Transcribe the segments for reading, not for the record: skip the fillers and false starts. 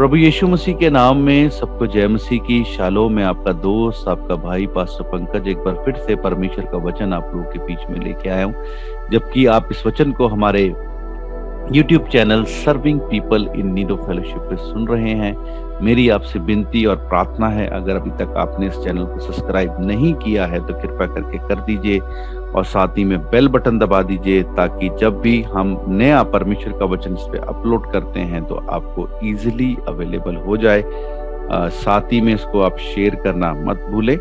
प्रभु यीशु मसीह के नाम में सबको जय मसीह की। शालोम में आपका दोस्त, आपका भाई पास्टर पंकज एक बार फिर से परमेश्वर का वचन आप लोगों के बीच में लेके आया हूँ। जबकि आप इस वचन को हमारे YouTube channel serving people in need of fellowship पे सुन रहे हैं, मेरी आपसे विनती और प्रार्थना है, अगर अभी तक आपने इस चैनल को सब्सक्राइब नहीं किया है तो कृपया करके कर दीजिए और साथ ही में बेल बटन दबा दीजिए, ताकि जब भी हम नया परमेश्वर का वचन इस पे अपलोड करते हैं तो आपको इजीली अवेलेबल हो जाए। साथ ही में इसको आप शेयर करना मत भूलें।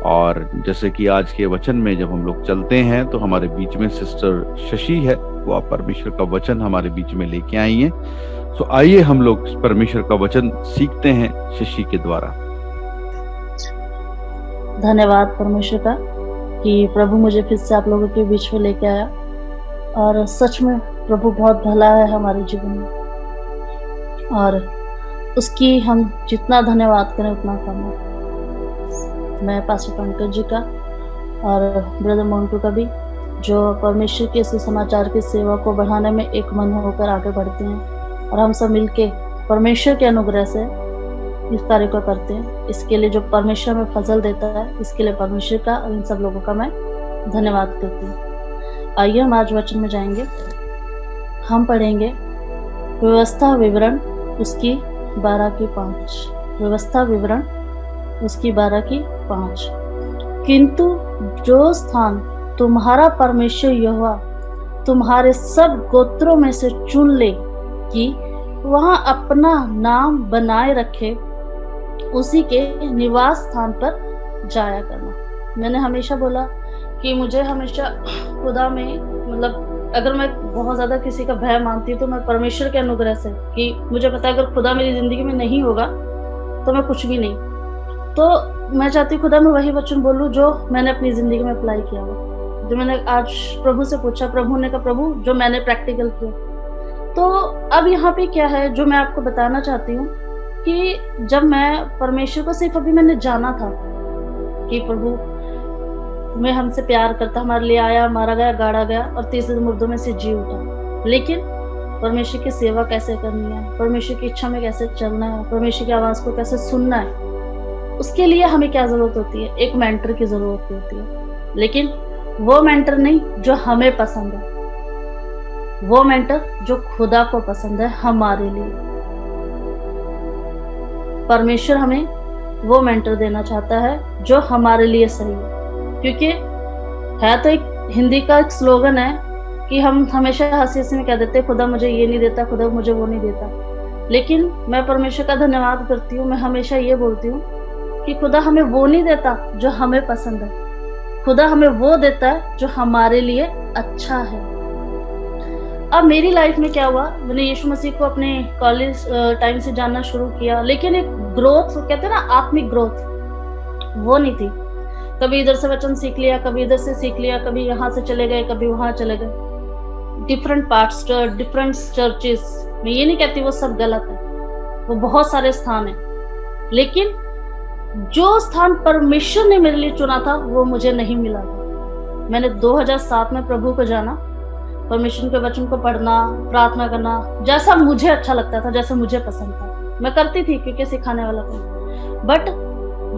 और जैसे कि आज के वचन में जब हम लोग चलते हैं तो हमारे बीच में सिस्टर शशि है, वो आप परमेश्वर का वचन हमारे बीच में लेके आई हैं। तो आइए हम लोग परमेश्वर का वचन सीखते हैं शशि के द्वारा। धन्यवाद परमेश्वर का कि प्रभु मुझे फिर से आप लोगों के बीच में लेके आया, और सच में प्रभु बहुत भला है हमारे जीवन में, और उसकी हम जितना धन्यवाद करें उतना कम है। मैं पास्टर पंकज जी का और ब्रदर मोन्टू का भी, जो परमेश्वर के सुसमाचार की सेवा को बढ़ाने में एक मन होकर आगे बढ़ते हैं, और हम सब मिलके परमेश्वर के अनुग्रह से इस कार्य को करते हैं। इसके लिए जो परमेश्वर में फजल देता है, इसके लिए परमेश्वर का और इन सब लोगों का मैं धन्यवाद करती हूँ। आइए हम आज वचन में जाएंगे। हम पढ़ेंगे व्यवस्था विवरण उसकी 12:5। व्यवस्था विवरण उसकी 12:5। किंतु जो स्थान तुम्हारा परमेश्वर यहोवा तुम्हारे सब गोत्रों में से चुन ले कि वहां अपना नाम बनाए रखे, उसी के निवास स्थान पर जाया करना। मैंने हमेशा बोला कि मुझे हमेशा खुदा में, मतलब अगर मैं बहुत ज्यादा किसी का भय मानती हूँ तो मैं परमेश्वर के अनुग्रह से, कि मुझे पता है अगर खुदा मेरी जिंदगी में नहीं होगा तो मैं कुछ भी नहीं। तो मैं चाहती हूँ खुदा मैं वही वचन बोलूँ जो मैंने अपनी जिंदगी में अप्लाई किया हुआ, जो मैंने आज प्रभु से पूछा, प्रभु ने कहा प्रभु जो मैंने प्रैक्टिकल किया। तो अब यहाँ पे क्या है जो मैं आपको बताना चाहती हूँ कि जब मैं परमेश्वर को सिर्फ अभी मैंने जाना था कि प्रभु मैं हमसे प्यार करता, हमारे लिए आया, मारा गया, गाड़ा गया और तीसरे मुर्दों में से जी उठा, लेकिन परमेश्वर की सेवा कैसे करनी है, परमेश्वर की इच्छा में कैसे चलना है, परमेश्वर की आवाज को कैसे सुनना है, उसके लिए हमें क्या जरूरत होती है? एक मेंटर की जरूरत होती है। लेकिन वो मेंटर नहीं जो हमें पसंद है, वो मेंटर जो खुदा को पसंद है हमारे लिए। परमेश्वर हमें वो मेंटर देना चाहता है जो हमारे लिए सही है। क्योंकि है तो एक हिंदी का एक स्लोगन है कि हम हमेशा हंसी हंसी में कह देते हैं खुदा मुझे ये नहीं देता, खुदा मुझे वो नहीं देता। लेकिन मैं परमेश्वर का धन्यवाद करती हूँ, मैं हमेशा ये बोलती हूँ कि खुदा हमें वो नहीं देता जो हमें पसंद है, खुदा हमें वो देता है जो हमारे लिए अच्छा है। अब मेरी लाइफ में क्या हुआ, मैंने यीशु मसीह को अपने कॉलेज टाइम से जानना शुरू किया, लेकिन एक ग्रोथ कहते हैं ना, आत्मिक ग्रोथ वो नहीं थी। कभी इधर से वचन सीख लिया, कभी इधर से सीख लिया, कभी यहाँ से चले गए, कभी वहां चले गए, डिफरेंट पार्ट्स, डिफरेंट चर्चेस। मैं ये नहीं कहती वो सब गलत है, वो बहुत सारे स्थान है, लेकिन जो स्थान परमेश्वर ने मेरे लिए चुना था वो मुझे नहीं मिला था। मैंने 2007 में प्रभु को जाना, परमेश्वर के वचन को पढ़ना, प्रार्थना करना, जैसा मुझे अच्छा लगता था, जैसा मुझे पसंद था मैं करती थी, क्योंकि सिखाने वाला था। बट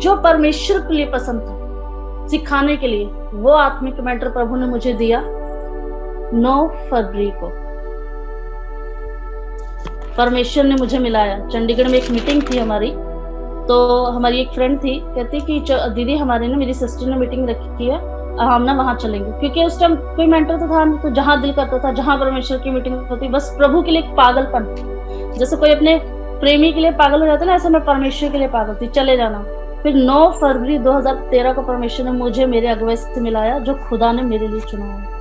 जो परमेश्वर के लिए पसंद था सिखाने के लिए, वो आत्मिक मेंटर प्रभु ने मुझे दिया 9 फरवरी को। परमेश्वर ने मुझे मिलाया। चंडीगढ़ में एक मीटिंग थी हमारी, तो हमारी एक फ्रेंड थी, कहती कि दीदी हमारी ना, मेरी सिस्टर ने मीटिंग रखी है, हम ना वहां चलेंगे। क्योंकि उस टाइम कोई मेंटर तो था नहीं, तो जहां दिल करता था, जहां परमेश्वर की मीटिंग होती, बस प्रभु के लिए एक पागलपन, जैसे कोई अपने प्रेमी के लिए पागल हो जाता है ना, ऐसे मैं परमेश्वर के लिए पागल थी, चले जाना। फिर 9 फरवरी 2013 को परमेश्वर ने मुझे मेरे अगुवे से मिलाया, जो खुदा ने मेरे लिए चुना है।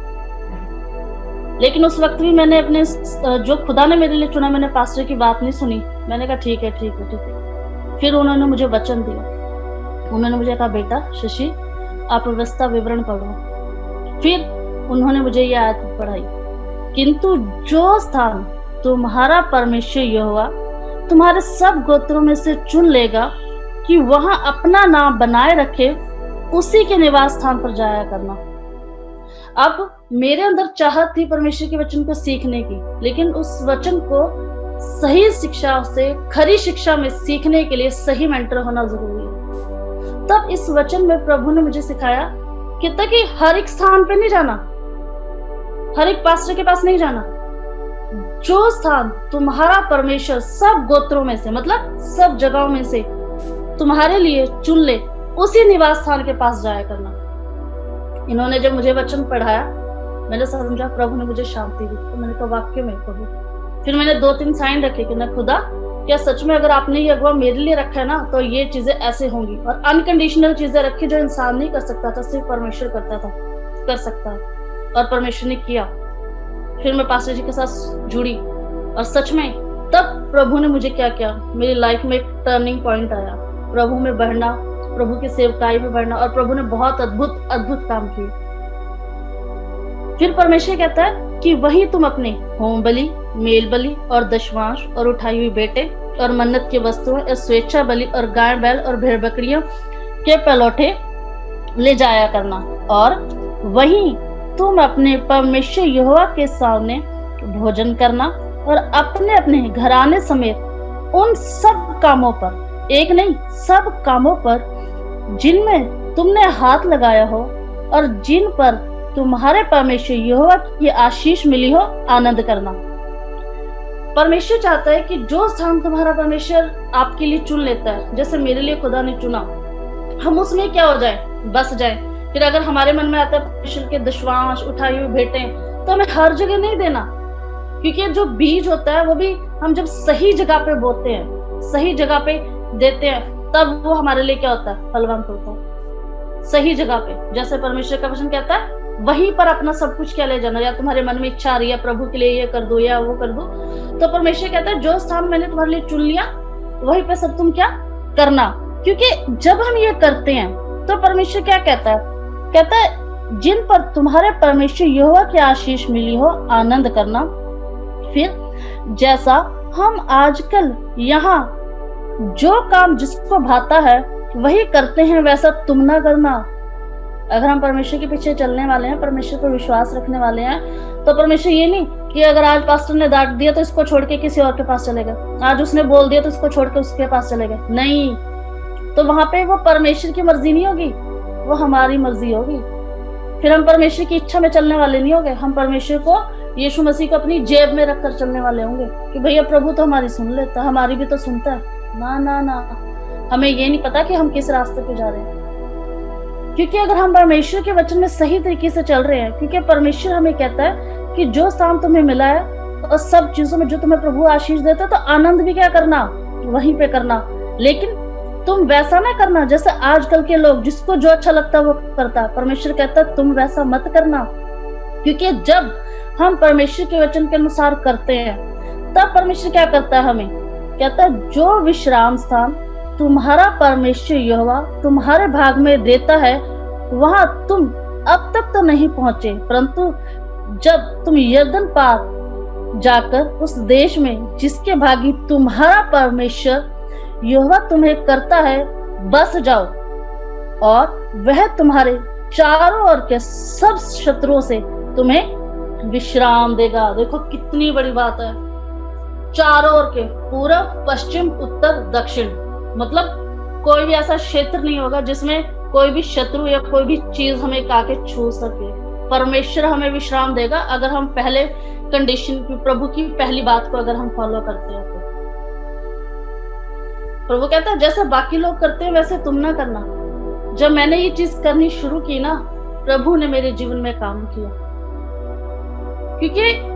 लेकिन उस वक्त भी मैंने अपने जो खुदा ने मेरे लिए चुना, मैंने पास्टर की बात नहीं सुनी। मैंने कहा ठीक है ठीक है ठीक है। फिर उन्होंने मुझे वचन दिया, उन्होंने मुझे कहा बेटा शशि आप व्यवस्था विवरण पढ़ो। फिर उन्होंने मुझे ये आयत पढ़ाई, किंतु जो स्थान तुम्हारा परमेश्वर यहोवा तुम्हारे सब गोत्रों में से चुन लेगा कि वहां अपना नाम बनाए रखे, उसी के निवास स्थान पर जाया करना। अब मेरे अंदर चाहत थी परमेश्वर के वचन को सीखने की, लेकिन उस वचन को सही शिक्षा से खरी शिक्षा में सीखने के लिए सही मेंटर होना जरूरी है। तब इस वचन में प्रभु ने मुझे सिखाया कि हर एक स्थान पे नहीं जाना, हर एक पास्टर के पास नहीं जाना। जो स्थान तुम्हारा परमेश्वर सब गोत्रों में से, मतलब सब जगहों में से तुम्हारे लिए चुन ले, उसी निवास स्थान के पास जाया करना। इन्होंने जब मुझे वचन पढ़ाया, मैंने समझा प्रभु ने मुझे शांति दी। तो मैंने कहा वाक्य में प्रभु। फिर मैंने 2-3 साइन रखे कि न खुदा, क्या सच में अगर आपने ये अगवा मेरे लिए रखा है ना, तो ये चीजें ऐसे होंगी। और अनकंडीशनल चीजें रखी जो इंसान नहीं कर सकता था, सिर्फ परमेश्वर कर सकता है। और परमेश्वर ने किया। फिर मैं पास्टर जी के साथ जुड़ी और सच में तब प्रभु ने मुझे क्या किया, मेरी लाइफ में एक टर्निंग पॉइंट आया। प्रभु में बढ़ना, प्रभु की सेवकाई में बढ़ना, और प्रभु ने बहुत अद्भुत अद्भुत काम किए। फिर परमेश्वर कहता है कि वही तुम अपने होम बलि, मेल बलि और दशमांश और उठाई हुई बेटे और मन्नत की वस्तुएं और स्वेच्छा बलि और गाय बैल और भेड़ बकरियों के पलौठे ले जाया करना। और वही तुम अपने परमेश्वर यहोवा के सामने भोजन करना और अपने अपने घराने समेत उन सब कामों पर, एक नहीं सब कामों पर जिनमें तुमने हाथ लगाया हो और जिन पर तुम्हारे परमेश्वर यहोवा की आशीष मिली हो, आनंद करना। परमेश्वर चाहता है कि जो स्थान तुम्हारा परमेश्वर आपके लिए चुन लेता है, जैसे मेरे लिए खुदा ने चुना, हम उसमें क्या हो जाए, बस जाए। फिर अगर हमारे मन में आता है परमेश्वर के दशमांश, उठाई हुई भेंटें, तो हमें हर जगह नहीं देना, क्योंकि जो बीज होता है वो भी हम जब सही जगह पे बोते हैं, सही जगह पे देते हैं, तब वो हमारे लिए क्या होता है, फलवंत होता है। सही जगह पे, जैसे परमेश्वर का वचन कहता है, वहीं पर अपना सब कुछ क्या ले जाना। या तुम्हारे मन में इच्छा आ रही है प्रभु के लिए ये कर दो या वो कर दो, तो परमेश्वर कहता है जो स्थान मैंने तुम्हारे लिए चुन लिया, वहीं पे सब तुम क्या करना। क्योंकि जब हम ये करते हैं तो परमेश्वर क्या कहता है जिन पर तुम्हारे परमेश्वर यहोवा की आशीष मिली हो, आनंद करना। फिर जैसा हम आजकल यहाँ जो काम जिसको भाता है वही करते हैं, वैसा तुम ना करना। अगर हम परमेश्वर के पीछे चलने वाले हैं, परमेश्वर पर विश्वास रखने वाले हैं, तो परमेश्वर ये नहीं कि अगर आज पास्टर ने डांट दिया तो इसको छोड़ के किसी और के पास चले गए, आज उसने बोल दिया तो इसको छोड़ के उसके पास चले गए, नहीं। तो वहां पे वो परमेश्वर की मर्जी नहीं होगी, वो हमारी मर्जी होगी। फिर हम परमेश्वर की इच्छा में चलने वाले नहीं होंगे, हम परमेश्वर को, यीशु मसीह को अपनी जेब में रखकर चलने वाले होंगे कि भैया प्रभु तो हमारी सुन लेता, हमारी भी तो सुनता है। ना ना ना, हमें ये नहीं पता कि हम किस रास्ते पे जा रहे हैं। क्योंकि अगर हम परमेश्वर के वचन में सही तरीके से चल रहे हैं, क्योंकि परमेश्वर हमें कहता है कि जो स्थान तुम्हें मिला है और सब चीजों में जो तुम्हें प्रभु आशीष देता है, तो आनंद भी क्या करना, वहीं पे करना। लेकिन तुम वैसा ना करना जैसे आजकल के लोग, जिसको जो अच्छा लगता है वो करता। परमेश्वर कहता है तुम वैसा मत करना, क्योंकि जब हम परमेश्वर के वचन के अनुसार करते हैं, तब परमेश्वर क्या करता है, हमें कहता है जो विश्राम स्थान तुम्हारा परमेश्वर यहोवा तुम्हारे भाग में देता है, वहां तुम अब तक तो नहीं पहुंचे, परंतु जब तुम यरदन पार जाकर उस देश में जिसके भागी तुम्हारा परमेश्वर यहोवा तुम्हें करता है, बस जाओ, और वह तुम्हारे चारों ओर के सब शत्रुओं से तुम्हें विश्राम देगा। देखो कितनी बड़ी बात है, चारों ओर के, पूरब, पश्चिम, उत्तर, दक्षिण, मतलब कोई भी ऐसा क्षेत्र नहीं होगा जिसमें कोई भी शत्रु या कोई भी चीज हमें आके छू सके। परमेश्वर हमें विश्राम देगा अगर हम पहले कंडीशन की, प्रभु की पहली बात को अगर हम फॉलो करते हैं। तो प्रभु कहता है जैसे बाकी लोग करते हैं वैसे तुम ना करना। जब मैंने ये चीज करनी शुरू की ना, प्रभु ने मेरे जीवन में काम किया। क्योंकि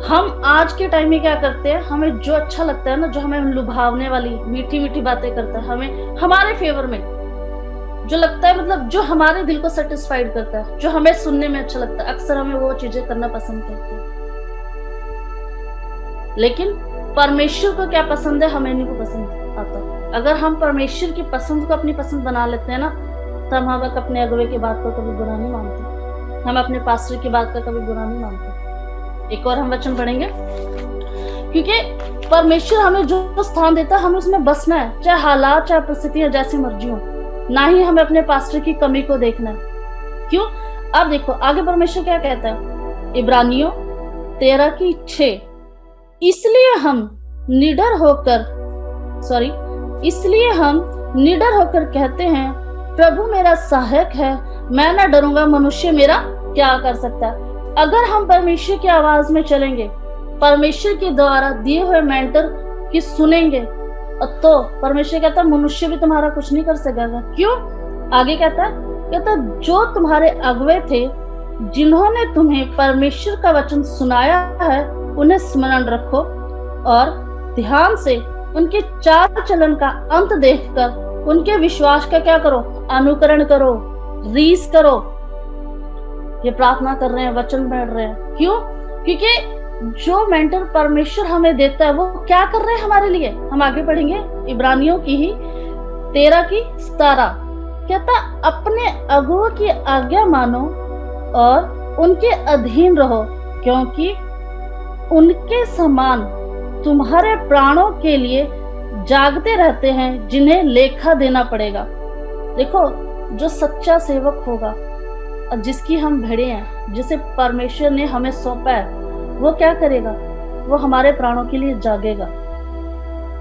हम आज के टाइम में क्या करते हैं, हमें जो अच्छा लगता है ना, जो हमें लुभावने वाली मीठी मीठी बातें करता है, हमें हमारे फेवर में जो लगता है, मतलब जो हमारे दिल को सेटिस्फाइड करता है, जो हमें सुनने में अच्छा लगता है, अक्सर हमें वो चीजें करना पसंद करते हैं। लेकिन परमेश्वर को क्या पसंद है, हमें नहीं को पसंद आता। अगर हम परमेश्वर की पसंद को अपनी पसंद बना लेते हैं ना, तो हम अपने अगुवे की बात को कभी बुरा नहीं मानते, हम अपने पास्टर की बात का कभी बुरा नहीं मानते। एक और हम वचन पढ़ेंगे, क्योंकि परमेश्वर हमें जो स्थान देता है हमें उसमें बसना है, चाहे हालात चाहे परिस्थितियां जैसी मर्जी हो। ना ही हमें अपने पास्टर की कमी को देखना है। क्यों? अब देखो आगे परमेश्वर क्या कहता है, इब्रानियों 13:6, इसलिए हम निडर होकर इसलिए हम निडर होकर कहते हैं, प्रभु मेरा सहायक है, मैं ना डरूंगा, मनुष्य मेरा क्या कर सकता है। अगर हम परमेश्वर की आवाज में चलेंगे, परमेश्वर के द्वारा दिए हुए मेंटर की सुनेंगे, तो परमेश्वर कहता है मनुष्य भी तुम्हारा कुछ नहीं कर सकेगा। क्यों? आगे कहता जो तुम्हारे अगुवे थे, जिन्होंने तुम्हें परमेश्वर का वचन सुनाया है, उन्हें स्मरण रखो और ध्यान से उनके चाल चलन का अंत देखकर उनके विश्वास का क्या करो? अनुकरण करो, रीस करो। ये प्रार्थना कर रहे हैं, वचन पढ़ रहे हैं। क्यों? क्योंकि जो मेंटर परमेश्वर हमें देता है वो क्या कर रहे हैं हमारे लिए। हम आगे पढ़ेंगे इब्रानियों की ही 13 की 17 कहता अपने अगुओं की आज्ञा मानो और उनके अधीन रहो, क्योंकि उनके समान तुम्हारे प्राणों के लिए जागते रहते हैं, जिन्हें लेखा देना पड़ेगा। देखो, जो सच्चा सेवक होगा और जिसकी हम भेड़े हैं, जिसे परमेश्वर ने हमें सौंपा है, वो क्या करेगा? वो हमारे प्राणों के लिए जागेगा।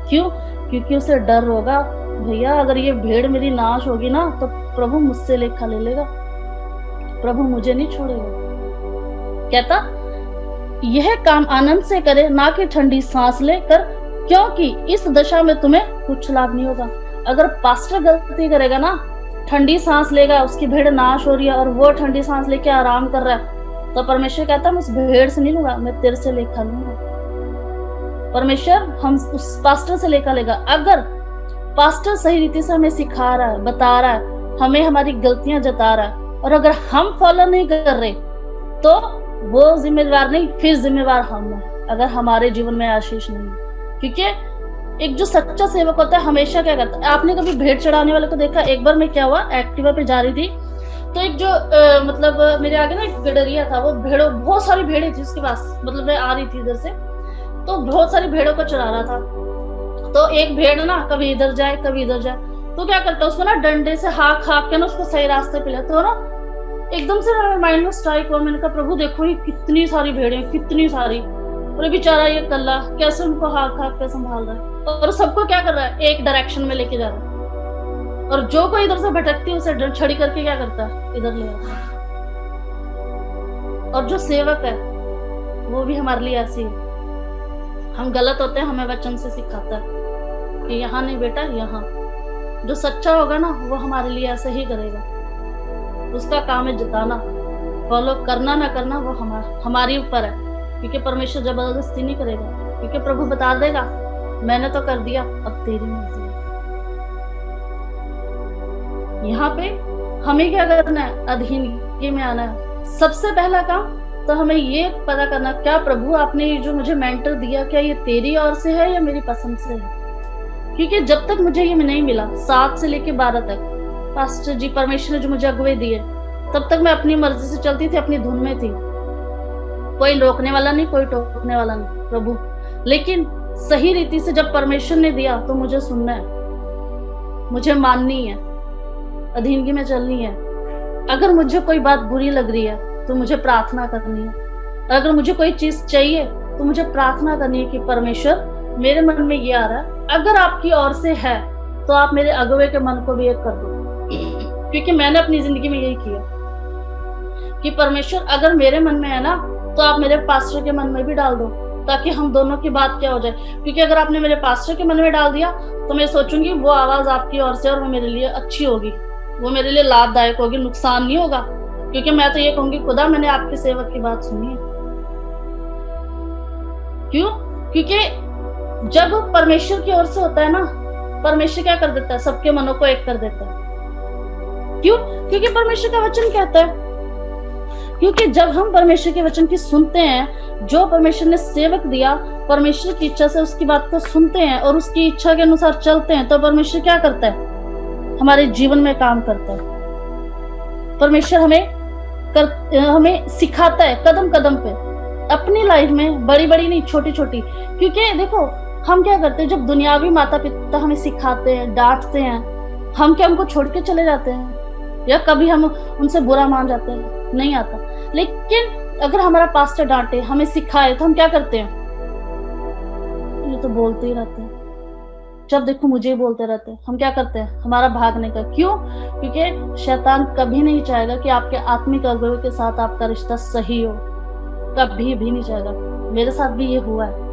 क्यों? क्योंकि उसे डर होगा, भैया अगर ये भेड़ मेरी नाश होगी ना तो प्रभु मुझसे लेखा ले लेगा, प्रभु मुझे नहीं छोड़ेगा। कहता यह काम आनंद से करे, ना कि ठंडी सांस लेकर, क्योंकि इस दशा में तुम्हें कुछ लाभ नहीं होगा। अगर पास्टर गलती करेगा ना, ठंडी सांस लेगा, उसकी भेड़ नाश हो रही है और वो ठंडी सांस लेके आराम कर रहा है, तो परमेश्वर कहता मैं उस भेड़ से नहीं लूंगा, मैं तेरे से लेखा लूंगा। परमेश्वर हम उस पास्टर से लेखा लेगा। अगर पास्टर सही रीति से हमें सिखा रहा है, बता रहा है, हमें हमारी गलतियां जता रहा है, और अगर हम फॉलो नहीं कर रहे तो वो जिम्मेदार नहीं, फिर जिम्मेवार हम हैं अगर हमारे जीवन में आशीष नहीं है। क्योंकि एक जो सच्चा सेवक होता है हमेशा क्या करता है। आपने कभी भेड़ चढ़ाने वाले को देखा? एक बार मैं क्या हुआ, एक्टिवा पे जा रही थी, तो एक जो मतलब मेरे आगे ना एक गडरिया था, वो भेड़ों, बहुत सारी भेड़ें थी उसके पास, मतलब मैं आ रही थी इधर से, तो बहुत सारी भेड़ों को चढ़ा रहा था। तो एक भेड़ ना कभी इधर जाए कभी इधर जाए, तो क्या करता है उसको ना डंडे से हाँक के ना उसको सही रास्ते पे ले। तो ना एकदम से मेरे माइंड में स्ट्राइक हुआ, मैंने कहा प्रभु देखो ये कितनी सारी भेड़ें, कितनी सारी, और बेचारा ये कल्ला कैसे उनको हाँक के संभाल रहा है, और सबको क्या कर रहा है? एक डायरेक्शन में लेके जा रहा है, और जो कोई इधर से भटकती है उसे छड़ी करके क्या करता है? इधर ले आता है। और जो सेवक है वो भी हमारे लिए ऐसी है, हम गलत होते हैं, हमें वचन से सिखाता है कि यहाँ नहीं बेटा, यहाँ। जो सच्चा होगा ना वो हमारे लिए ऐसे ही करेगा, उसका काम है जिताना। फॉलो करना ना करना वो हमारी ऊपर है, क्योंकि परमेश्वर जबरदस्ती नहीं करेगा, क्योंकि प्रभु बता देगा मैंने तो कर दिया, अब तेरी मर्जी है। यहाँ पे हमें क्या करना है? अधीनगी में आना है। सबसे पहला काम तो हमें ये पता करना, क्या प्रभु आपने ये जो मुझे मेंटर दिया, क्या ये तेरी ओर से है या मेरी पसंद से है? क्योंकि जब तक मुझे ये नहीं मिला, 7 से लेके 12 तक पास्टर जी, परमेश्वर ने जो मुझे अगुवे दिए, तब तक मैं अपनी मर्जी से चलती थी, अपनी धुन में थी, कोई रोकने वाला नहीं, कोई टोकने वाला नहीं, प्रभु। लेकिन सही रीति से जब परमेश्वर ने दिया तो मुझे सुनना है, मुझे माननी है, अधीनगी में चलनी है। अगर मुझे कोई बात बुरी लग रही है तो मुझे प्रार्थना करनी है। अगर मुझे कोई चीज चाहिए तो मुझे प्रार्थना करनी है कि परमेश्वर मेरे मन में ये आ रहा है, अगर आपकी ओर से है तो आप मेरे अगुवे के मन को भी एक कर दो। क्योंकि मैंने अपनी जिंदगी में यही किया कि परमेश्वर अगर मेरे मन में है ना तो आप मेरे पास्टर के मन में भी डाल दो, ताकि हम दोनों की बात क्या हो जाए। क्योंकि अगर आपने मेरे पास्टर के मन में डाल दिया तो मैं सोचूंगी वो आवाज आपकी ओर से, और वो मेरे लिए अच्छी होगी, वो मेरे लिए लाभदायक होगी, नुकसान नहीं होगा। क्योंकि मैं तो ये कहूंगी खुदा मैंने आपके सेवक की बात सुनी है। क्यों? क्योंकि जब परमेश्वर की ओर से होता है ना, परमेश्वर क्या कर देता है? सबके मनों को एक कर देता है। क्यों? क्योंकि परमेश्वर का वचन कहता है, क्योंकि जब हम परमेश्वर के वचन की सुनते हैं, जो परमेश्वर ने सेवक दिया, परमेश्वर की इच्छा से उसकी बात को सुनते हैं और उसकी इच्छा के अनुसार चलते हैं, तो परमेश्वर क्या करता है? हमारे जीवन में काम करता है। परमेश्वर हमें सिखाता है कदम कदम पे, अपनी लाइफ में, बड़ी बड़ी नहीं, छोटी छोटी। क्योंकि देखो हम क्या करते हैं, जब दुनियावी माता पिता हमें सिखाते हैं, डांटते हैं, हम क्या उनको छोड़ के चले जाते हैं या कभी हम उनसे बुरा मान जाते हैं? नहीं आता। लेकिन अगर हमारा पास्टर डांटे, हमें सिखाए, तो हम क्या करते हैं? ये तो बोलते ही रहते हैं, जब देखो मुझे ही बोलते रहते हैं। हम क्या करते हैं, हमारा भागने का। क्यों? क्योंकि शैतान कभी नहीं चाहेगा कि आपके आत्मिक अगुवे के साथ आपका रिश्ता सही हो, कभी भी नहीं चाहेगा। मेरे साथ भी ये हुआ है,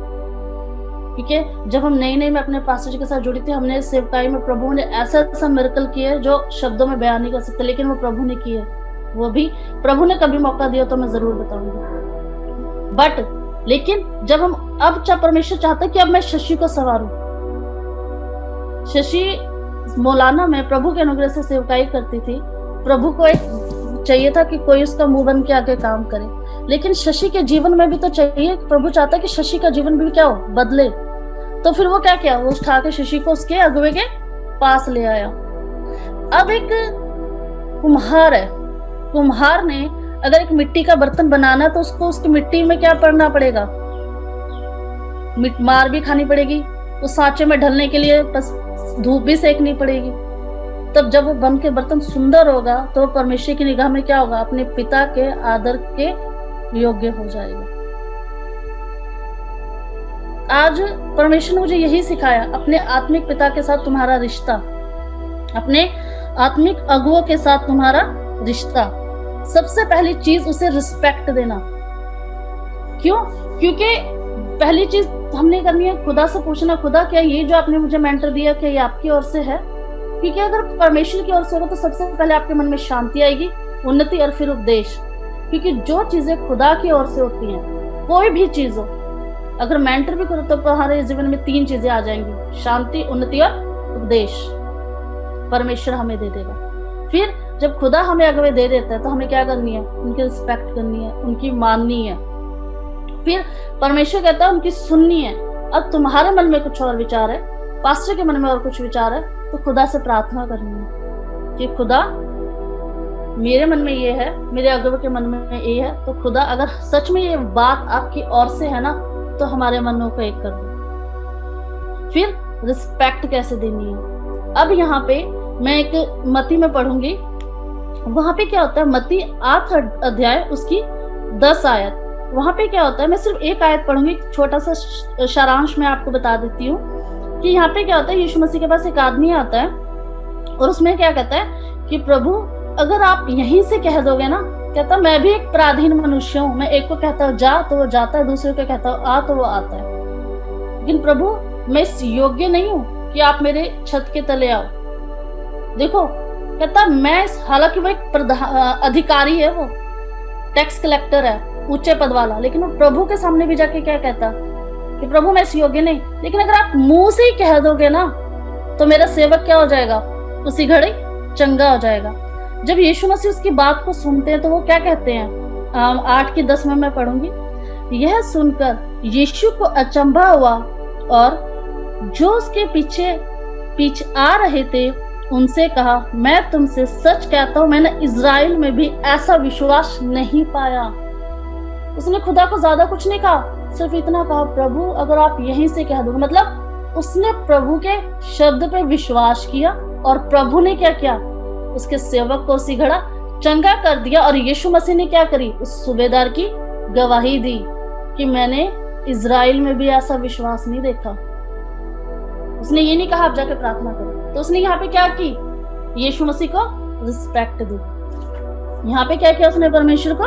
क्योंकि जब हम नई में अपने पास्टर जी के साथ जुड़ी थी, हमने सेवकाई में प्रभु ने ऐसा ऐसा मिरेकल किए जो शब्दों में बयान नहीं कर सकते, लेकिन वो प्रभु ने किए। वो भी प्रभु ने कभी मौका दिया तो मैं जरूर बताऊंगी। बट लेकिन जब हम अब परमेश्वर चाहता है कि अब मैं शशि को संवारूं। शशि मौलाना में प्रभु के अनुग्रह से सेवकाई करती थी। प्रभु को एक चाहिए था कि कोई उसका मुंह बन के आके काम करे, लेकिन शशि के जीवन में भी तो चाहिए। प्रभु चाहता है कि शशि का जीवन भी क्या हो, बदले। तो फिर वो क्या किया, वो उठा के शशि को उसके अगुवे के पास ले आया। अब एक कुम्हार है, कुम्हार ने अगर एक मिट्टी का बर्तन बनाना तो उसको उसकी मिट्टी में क्या करना पड़ेगा, मार भी खानी पड़ेगी, उस सांचे में ढलने के लिए बस धूप भी सेकनी पड़ेगी। तब जब वो बन के बर्तन सुंदर होगा तो वो परमेश्वर की निगाह में क्या होगा, अपने पिता के आदर के योग्य हो जाएगा। आज परमेश्वर ने मुझे यही सिखाया, अपने आत्मिक पिता के साथ तुम्हारा रिश्ता, अपने आत्मिक अगुओं के साथ तुम्हारा रिश्ता, सबसे पहली चीज उसे रिस्पेक्ट देना। क्यों? क्योंकि पहली चीज हमने करनी है, खुदा से पूछना, खुदा क्या ये जो आपने मुझे मेंटर दिया क्या ये आपकी ओर से है? क्योंकि अगर परमेश्वर की ओर से होगा तो सबसे पहले आपके मन में शांति आएगी, उन्नति और फिर उपदेश। क्योंकि जो चीजें खुदा की ओर से होती हैं, कोई भी चीज हो, अगर मेंटर भी करो तो तुम्हारे जीवन में 3 चीजें आ जाएंगी, शांति, उन्नति और उपदेश। परमेश्वर हमें दे देगा। फिर जब खुदा हमें अगुवे दे देता है तो हमें क्या करनी है, उनकी रिस्पेक्ट करनी है, उनकी माननी है। फिर परमेश्वर कहता है उनकी सुननी है। अब तुम्हारे मन में कुछ और विचार है, पास्टर के मन में और कुछ विचार है, तो खुदा से प्रार्थना करनी है कि खुदा मेरे मन में ये है, मेरे अगुवे के मन में ये है, तो खुदा अगर सच में ये बात आपकी ओर से है ना तो हमारे मनों को एक कर दो। फिर रिस्पेक्ट कैसे देनी है। अब यहाँ पे मैं एक मती में पढ़ूंगी, वहां पे क्या होता है, मती 8 अध्याय उसकी 10 आयत, वहां पे क्या होता है, मैं सिर्फ एक आयत पढ़ूंगी, छोटा सा सारांश मैं आपको बता देती हूँ कि यहाँ पे क्या होता है। यीशु मसीह के पास एक आदमी आता है और उसमें क्या कहता है कि प्रभु अगर आप यहीं से कह दोगे ना, कहता मैं भी एक पराधीन मनुष्य हूँ, मैं एक को कहता हूँ जा तो वो जाता है, दूसरे को कहता हूँ आ तो वो आता है, लेकिन प्रभु मैं इस योग्य नहीं हूँ कि आप मेरे छत के तले आओ। देखो कहता मैं, हालांकि वो एक अधिकारी है, वो टैक्स कलेक्टर है, ऊंचे पद वाला, लेकिन वो प्रभु के सामने भी जाके क्या कहता कि प्रभु मैं इस योग्य नहीं, लेकिन अगर आप मुंह से ही कह दोगे ना तो मेरा सेवक क्या हो जाएगा, उसी घड़ी चंगा हो जाएगा। जब यीशु मसीह उसकी बात को सुनते हैं तो वो क्या कहते हैं, 8 की 10 में मैं पढ़ूंगी। यह सुनकर यीशु को अचंभा हुआ और जो उसके पीछे आ रहे थे उनसे कहा, मैं तुमसे सच कहता हूं मैंने इज़राइल में भी ऐसा विश्वास नहीं पाया। उसने खुदा को ज्यादा कुछ नहीं कहा, सिर्फ इतना कहा प्रभु अगर आप यहीं से कह दोगे। मतलब उसने प्रभु के शब्द पे विश्वास किया और प्रभु ने क्या किया, उसके सेवक को उसी घड़ा चंगा कर दिया। और यीशु मसीह ने क्या करी, उस सूबेदार की गवाही दी कि मैंने इज़राइल में भी ऐसा विश्वास नहीं देखा। उसने ये नहीं कहा आप जाके प्रार्थना करो, तो उसने यहाँ पे क्या की, यीशु मसीह को रिस्पेक्ट दी। यहाँ पे क्या किया उसने, परमेश्वर को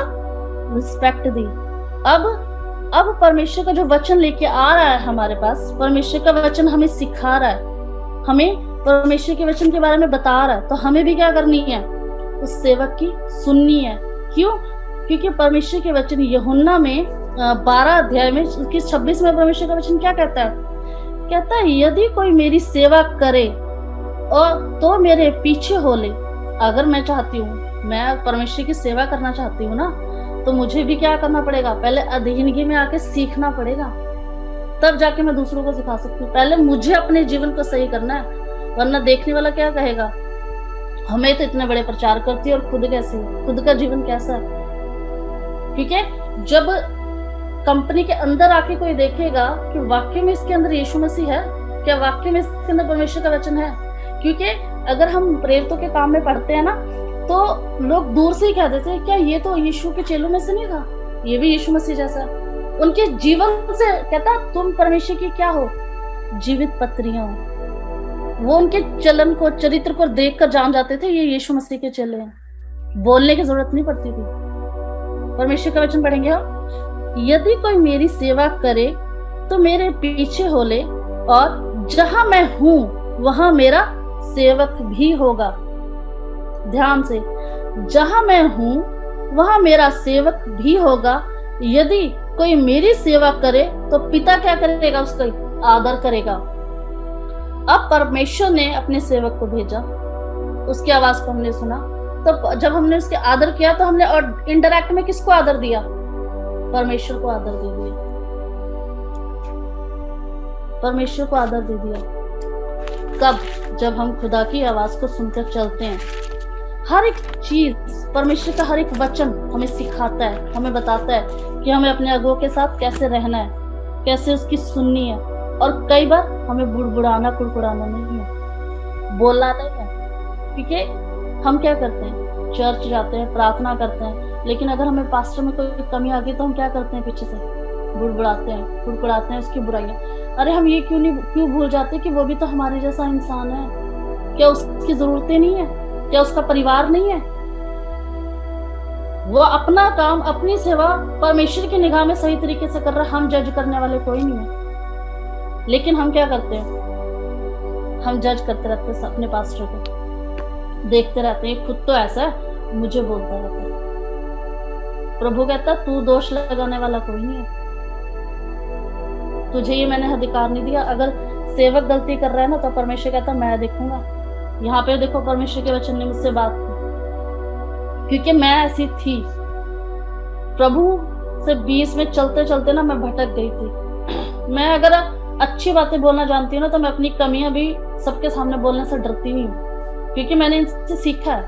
रिस्पेक्ट दी। अब परमेश्वर का जो वचन लेके आ रहा है हमारे पास, परमेश्वर का वचन हमें सिखा रहा है, हमें परमेश्वर के वचन के बारे में बता रहा है, तो हमें भी क्या करनी है, उस सेवक की सुननी है। क्यों? क्योंकि परमेश्वर के वचन यूहन्ना में 12 अध्याय में उसकी 26 में परमेश्वर का वचन क्या कहता है, कहता है यदि कोई मेरी सेवा करे और तो मेरे पीछे हो ले। अगर मैं चाहती हूँ, मैं परमेश्वर की सेवा करना चाहती हूँ ना, तो मुझे भी क्या करना पड़ेगा, पहले अधीनगी में आके सीखना पड़ेगा, तब जाके मैं दूसरों को सिखा सकती हूँ। पहले मुझे अपने जीवन को सही करना है, वरना देखने वाला क्या कहेगा, हमें तो इतने बड़े प्रचार करती है और खुद कैसे, खुद का जीवन कैसा है। क्योंकि जब कंपनी के अंदर आके कोई देखेगा कि वाकई में इसके अंदर यीशु मसीह है, क्या वाकई में इसके अंदर परमेश्वर का वचन है। क्योंकि अगर हम प्रेरितों के काम में पढ़ते हैं ना, तो लोग दूर से ही कह देते हैं क्या ये तो यीशु के चेलों में से नहीं था, ये भी यीशु मसीह जैसा। उनके जीवन से कहता तुम परमेश्वर की क्या हो, जीवित पत्रियां हो। वो उनके चलन को, चरित्र को देखकर जान जाते थे ये यीशु मसीह के चेले हैं। बोलने की जरूरत नहीं पड़ती थी। परमेश्वर का वचन पढ़ेंगे हम, यदि कोई मेरी सेवा करे तो मेरे पीछे हो ले, और जहां मैं हूं वहां मेरा सेवक भी होगा। ध्यान से, जहां मैं हूं वहां मेरा सेवक भी होगा। यदि कोई मेरी सेवा करे तो पिता क्या करेगा, उसका आदर करेगा। अब परमेश्वर ने अपने सेवक को भेजा, उसकी आवाज को हमने सुना, तो जब हमने उसके आदर किया तो हमने और इनडायरेक्ट में किसको आदर दिया, परमेश्वर को आदर दे दिया। परमेश्वर को आदर दे दिया कब, जब हम खुदा की आवाज को सुनकर चलते हैं। हर एक चीज, परमेश्वर का हर एक वचन हमें सिखाता है, हमें बताता है कि हमें अपने अगुओं के साथ कैसे रहना है, कैसे उसकी सुननी है। और कई बार हमें बुड़बुड़ाना, कुड़कुड़ाना नहीं है, बोलना नहीं है। क्योंकि हम क्या करते हैं, चर्च जाते हैं, प्रार्थना करते हैं, लेकिन अगर हमें पास्टर में कोई कमी आ गई तो हम क्या करते हैं, पीछे से बुड़बुड़ाते हैं, कुड़कुड़ाते हैं उसकी बुराइयां। अरे हम ये क्यों भूल जाते कि वो भी तो हमारे जैसा इंसान है। क्या उसकी जरूरतें नहीं है, क्या उसका परिवार नहीं है। वो अपना काम, अपनी सेवा परमेश्वर की निगाह में सही तरीके से कर रहा है, हम जज करने वाले कोई नहीं है। लेकिन हम क्या करते हैं, हम जज करते रहते हैं अपने पास्टर को, देखते रहते हैं खुद तो ऐसा है, मुझे बोलता रहता है। प्रभु कहता तू दोष लगाने वाला कोई नहीं है, तुझे ये मैंने अधिकार नहीं दिया। अगर सेवक गलती कर रहा है ना तो परमेश्वर कहता मैं देखूंगा। यहाँ पे देखो परमेश्वर के वचन ने मुझसे बात की, क्योंकि मैं ऐसी थी, प्रभु से बीच में चलते चलते ना मैं भटक गई थी। मैं अगर अच्छी बातें बोलना जानती हूँ ना तो मैं अपनी कमियां भी सबके सामने बोलने से डरती नहीं हूँ, क्योंकि मैंने इनसे सीखा है।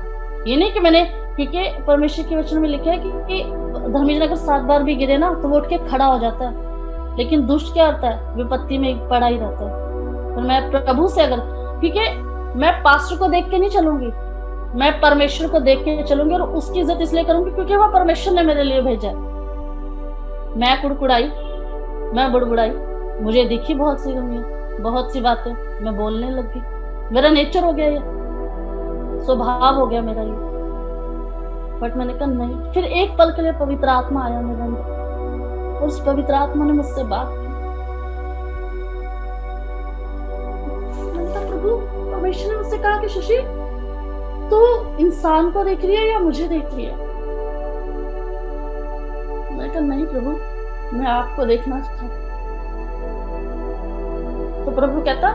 ये नहीं कि मैंने, क्योंकि परमेश्वर के वचन में लिखा है कि धर्मी जन अगर 7 बार भी गिरे ना तो वो उठ के खड़ा हो जाता है, लेकिन दुष्ट क्या होता है, विपत्ति में पड़ा ही रहता है। तो मैं प्रभु से अगर, क्योंकि मैं पास्टर को देख के नहीं चलूंगी, मैं परमेश्वर को देख के चलूंगी, और उसकी इज्जत इसलिए करूंगी क्योंकि वो परमेश्वर ने मेरे लिए भेजा है। मैं कुड़कुड़ाई, मैं बुड़बुड़ाई, मुझे दिखी बहुत सी कमियां, बहुत सी बातें मैं बोलने लगी, मेरा नेचर हो गया, ये स्वभाव हो गया मेरा ये। बट मैंने कहा नहीं। फिर एक पल के लिए पवित्र आत्मा आया मेरे अंदर, और उस पवित्र आत्मा ने मुझसे बात की। मैंने कहा प्रभु, परमेश्वर ने मुझसे कहा कि शशि तू इंसान को देख रही है या मुझे देख रही है। मैंने कहा नहीं प्रभु, मैं आपको देखना चाहता हूं। तो प्रभु कहता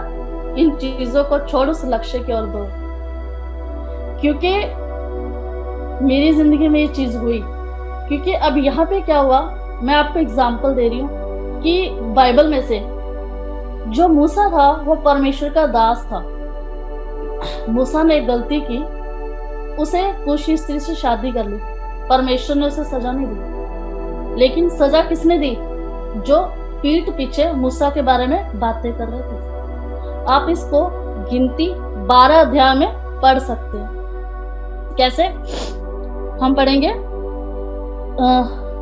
इन चीजों को छोड़, उस लक्ष्य की ओर दो। क्योंकि मेरी जिंदगी में ये चीज हुई, क्योंकि अब यहाँ पे क्या हुआ, मैं आपको एग्जाम्पल दे रही हूँ कि बाइबल में से जो मूसा था वो परमेश्वर का दास था। मूसा ने एक गलती की, उसे कुछ स्त्री से शादी कर ली, परमेश्वर ने उसे सजा नहीं दी। लेकिन सजा किसने दी, जो पीठ पीछे मूसा के बारे में बातें कर रहे थे। आप इसको गिनती 12 अध्याय में पढ़ सकते हैं। कैसे हम पढ़ेंगे,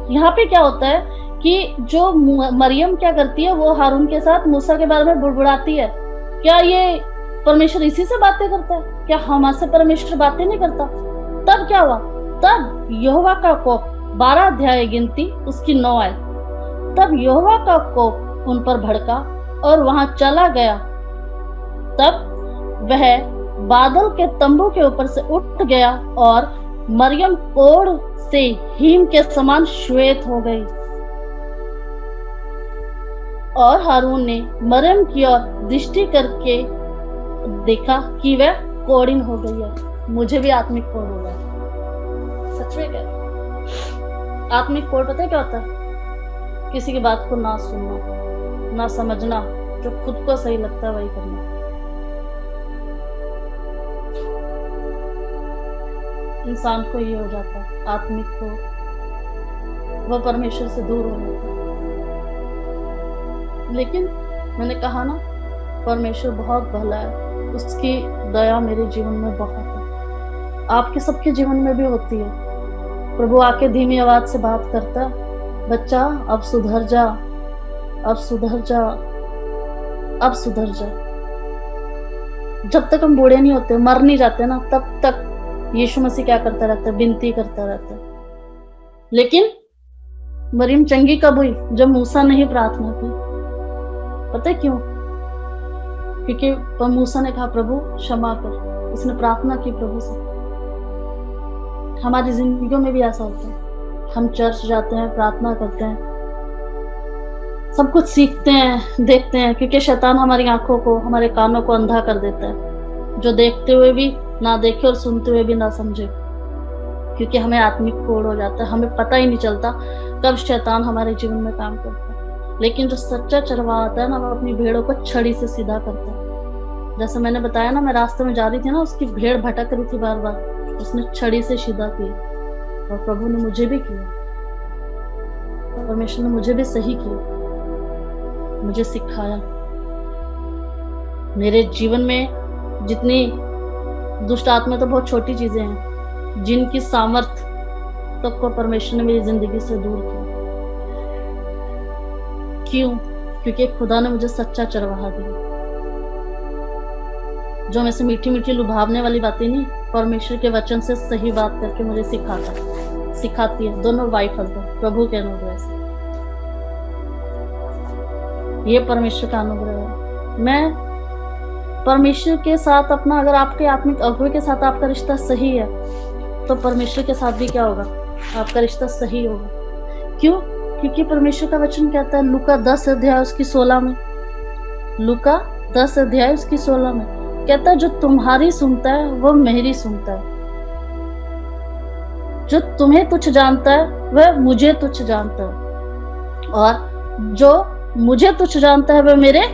यहाँ पे क्या होता है कि जो मरियम क्या करती है, वो हारून के साथ मूसा के बारे में बुड़बुड़ाती है। क्या ये परमेश्वर इसी से बातें करता है, क्या हमसे परमेश्वर बातें नहीं करता। तब क्या हुआ, तब यहोवा का कोप, 12 अध्याय गिनती उसकी 9 आए, तब यहोवा का कोप उन पर भड़का और वहां चला गया। तब वह बादल के तंबू के ऊपर से उठ गया और मरियम कोढ़ से हिम के समान श्वेत हो गई। और हारून ने मरियम की ओर दृष्टि करके देखा कि वह कोढ़िन हो गई है। मुझे भी आत्मिक कोढ़ हो गया, सच में क्या। आत्मिक कोढ़ पता है क्या होता है, किसी की बात को ना सुनना, ना समझना, जो खुद को सही लगता है वही करना। इंसान को ये हो जाता है, आत्मिक को, वह परमेश्वर से दूर हो जाता है। लेकिन मैंने कहा ना, परमेश्वर बहुत भला है, उसकी दया मेरे जीवन में बहुत है, आपके सबके जीवन में भी होती है। प्रभु आके धीमी आवाज से बात करता है, बच्चा अब सुधर जा, अब सुधर जा, अब सुधर जा। जब तक हम बूढ़े नहीं होते, मर नहीं जाते ना, तब तक यीशु मसीह क्या करता रहता है, विनती करता रहता है। लेकिन मरियम चंगी कब हुई? जब मूसा ने ही प्रार्थना की। पता है क्यों? क्योंकि मूसा ने कहा प्रभु क्षमा कर, उसने प्रार्थना की प्रभु से। हमारी जिंदगियों में भी ऐसा होता है, हम चर्च जाते हैं, प्रार्थना करते हैं, सब कुछ सीखते हैं, देखते हैं, क्योंकि शैतान हमारी आंखों को, हमारे कानों को अंधा कर देता है, जो देखते हुए भी ना देखे और सुनते हुए भी ना समझे, क्योंकि हमें आत्मिक कोड़ हो जाता है, हमें पता ही नहीं चलता कब शैतान हमारे जीवन में काम करता है। लेकिन जो सच्चा चरवाहा होता है ना, वो अपनी भेड़ों को छड़ी से सीधा करता है। जैसे मैंने बताया ना, मैं रास्ते में जा रही थी ना, उसकी भेड़ भटक रही थी बार बार, उसने छड़ी से सीधा की, और प्रभु ने मुझे भी किया, परमेश्वर ने मुझे भी सही किया, मुझे सिखाया। मेरे जीवन में जितनी दुष्ट आत्मा तो बहुत छोटी चीजें हैं, जिनकी सामर्थ तक को परमेश्वर ने मेरी जिंदगी से दूर किया। क्यों? क्योंकि खुदा ने मुझे सच्चा चरवाहा दिया, जो मैं से मीठी मीठी लुभावने वाली बातें नहीं, परमेश्वर के वचन से सही बात करके मुझे सिखाती है। दोनों वाइफ हस्बैंड प्रभु के अनुग्रह से, ये परमेश्वर का अनुग्रह है। मैं परमेश्वर के साथ अपना, अगर आपके आत्मिक अगुवे के साथ आपका रिश्ता सही है, तो परमेश्वर के साथ भी क्या होगा, आपका रिश्ता सही होगा। क्यों? क्योंकि परमेश्वर का वचन कहता है लूका 10 अध्याय उसकी 16 में, लूका 10 अध्याय उसकी 16 में कहता है, जो तुम्हारी सुनता है वो मेरी सुनता है, जो तुम्हें तुच्छ जानता है वह मुझे तुच्छ जानता है, और जो मुझे तुच्छ जानता है वह मेरे